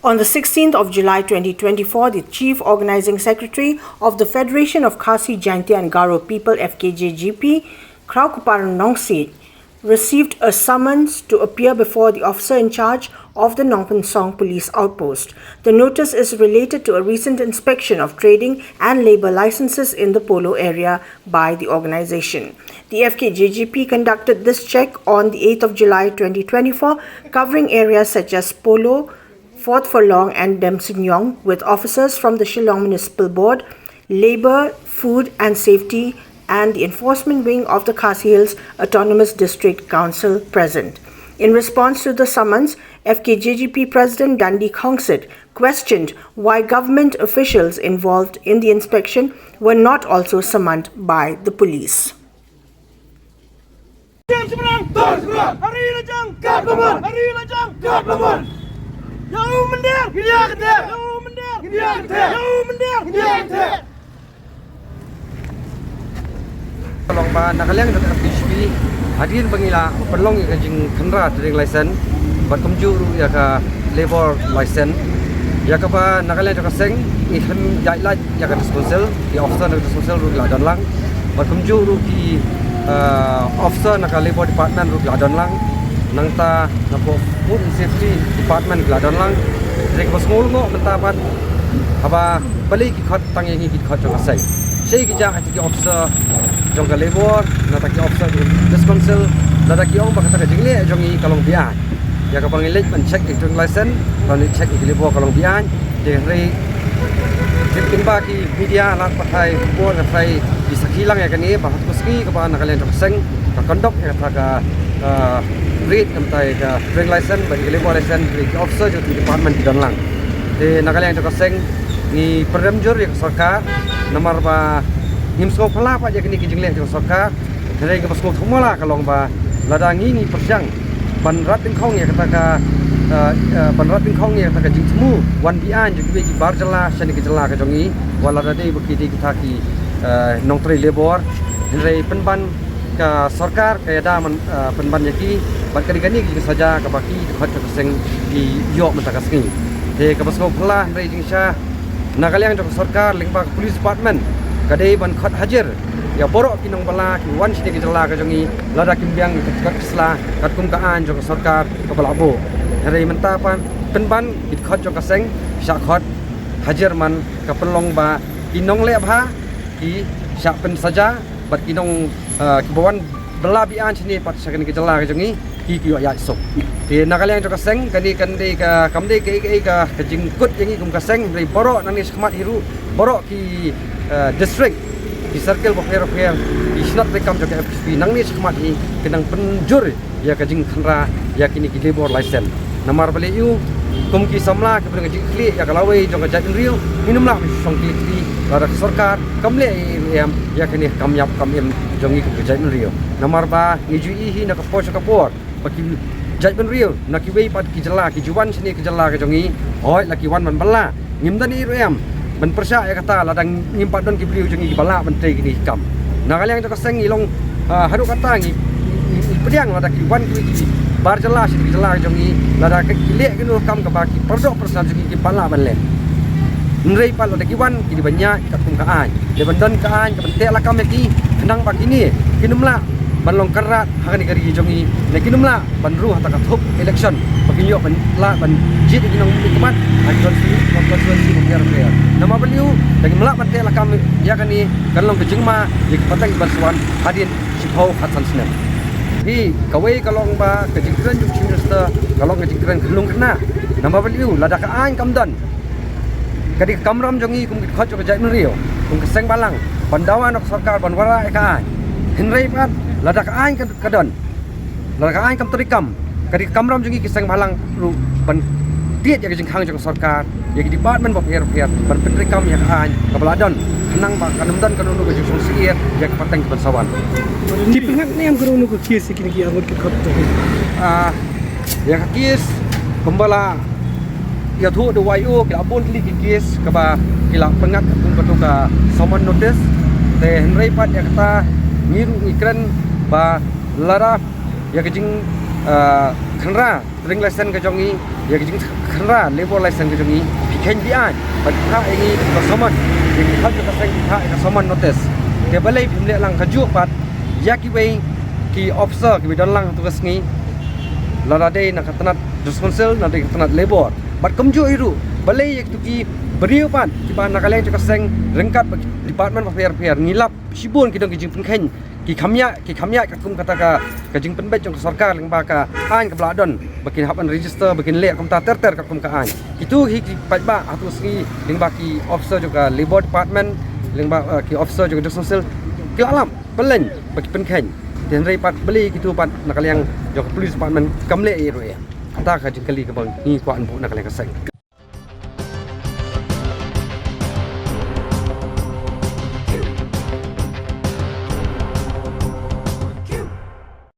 On the 16th of July 2024, the Chief Organizing Secretary of the Federation of Khasi, Jaintia and Garo People FKJGP, Kraukuparan Nongsi, received a summons to appear before the officer in charge of the Nongpen Song police outpost. The notice is related to a recent inspection of trading and labor licenses in the Polo area by the organization. The FKJGP conducted this check on the 8th of July 2024, covering areas such as Polo, Fort Furlong and Demsinyong with officers from the Shillong Municipal Board, Labour, Food and Safety and the Enforcement Wing of the Khasi Hills Autonomous District Council present. In response to the summons, FKJGP President Dandi Khongsit questioned why government officials involved in the inspection were not also summoned by the police. Jauh mendir, dia kata. Jauh mendir, dia kata. Jauh mendir, dia kata. Kalau nak kalian dekat PHP, hadirin pengila perlong yang jing kendra trading license, berkumju ya ke labor license, ya ke apa nak kalian dekat seng, iham jailah ya ke disposal, di officer nak disposal ru ladan lang, berkumju ru ki officer nak labor department ru ladan lang. Nangta napo food and safety department gladon lang rek bos ngul ngo mentapat aba bali ki khat tang yang ki khat jong sai sei ki ja ki officer jong ka labor na ta ki officer this council da ki ong ba kata ka jingle jong i kalong bian ya ka pangilej man check driving license ban check ki labor kalong bian de rei tin ba ki media lat pathai ko na thai di sakhilang ya kani ba hat kuski ka ba na kalian jong seng ka conduct ya ta ka read nampai ka driving license bagi labor license bagi officer jo department dan lang de nakalian to kaseng ni program jor ya sarkar nomor ba nimsko phala pa je kini kijingle jo sarkar dere ke pasko thumola kalong ba ladangi ni perjang banrat tin khong ya kata ka banrat tin khong ya kata ka jingmu wan bian jo ki bar jala shani ki jala ka jongi wala dade baki di kita ki nongtri labor dere penban ka sarkar kaya da penban yaki berkali-kali kita saja kebaki khat keseng di yok mentakasni de kabasko phala rei jingsha nakaliang jok sarkar lingba police department kadai ban khat hajar ya borok kinong bala ki wan sini ki jala ka jongi lada kimbyang kat kisla kat kum kaan jok sarkar kabalabo rei mentapan penban kit khat jok keseng syak khat hajar man kapelong ba kinong le bha ki syak pen saja bat kinong kibawan bela bian sini pat sakan ki jala ka jongi ki ya sok di nakaliang jok kaseng kani ka kamde ka jingkut yang kum kaseng dari borok nani sekhmat hiru borok ki district di circle bokher di snot rekam jok FPP nang ni sekhmat hi kenang penjur ya ka jing khandra ya kini ki labor license namar bali yu kum ki samla ke penang jing kli ya kalawai jok jat real minumlah song kli lara sarkar kamle em ya kini kamyap kamem jongi ku jat real namar ba iju hi nak poch ka por bagi judgment real nak kiwei pat ki jala ki juwan sini ki jala ka jongi hoi laki wan man bala ngimdan i rem ban persya ya kata ladang ngimpat don ki beliau jongi ki bala menteri kini kam nakaliang to kaseng ilong haru kata ngi pediang lada ki wan ki bar jala sini ki jala ka jongi lada ki lek ki no kam ka baki perdok persan jongi ki bala ban le nrei pat lada ki wan ki banyak ka kum ka an de bandon ka an ka bentek la kam ki kenang baki ni kinumla ban long karat hakan kari jongi lekin umla ban ruh tak thup election bagi yo ban la ban jit ginong kemat konstitusi biar nama beliau lagi melak ban tela kami ya kan ni kan long kejingma ya patang bansuan hadin sipau khatsan senen hi kawai kalong ba kejingran juk minister kalong kejingran gelung kena nama beliau lada ka an kamdan kadi kamram jongi kum khat jok jai rio kum keseng balang pandawa nok sarkar ban wara ka henrei pat ladak ain kadon ladak ain kam terikam kadi kamram jongi kisang balang ru ban tiet ya jeng khang jong sarkar ya di department bok her ban penrikam ya ain kabaladon henang ba kanumdan kanunu ke jong siir ya pateng ban sawan Di pihak ni yang kerana ke kes kini ki amur ke khat tu. Ya kes pembala ya thu de wayo ke abon li kes ka ba kila pengat kum ka summon notice te henrei pat ya kata ngiru ikran ba lara ya kejing khandra ring license ke jongi ya ke jing khenra labor license ke jongi pikhen bi an bat ha ingi ka soman yang hal ka seng ha ka soman notice ke balai pimle lang ka juk pat ya ki wei ki officer ki bidon lang tugas ngi lada dei nak tanat responsible na dei tanat labor bat kamju iru balai yak tu ki beriu pan ki ban nakaleng ka seng rengkat department of fair ngilap sibun ki dong ki jing pengkhen ki khamya ka kum kata ka jing penbet jong sarkar leng ba ka an ka bladon bakin hapan register bakin le kum ta ter ka kum ka an itu hi ki patba atu sgi leng ba ki officer juga labor department leng ba ki officer juga social ki alam pelen baki penkhen den rei pat beli kitu pat nakaliang jong police department kamle ero ya ta ka jing kali ka bang ni kwa an bu nakaliang ka seng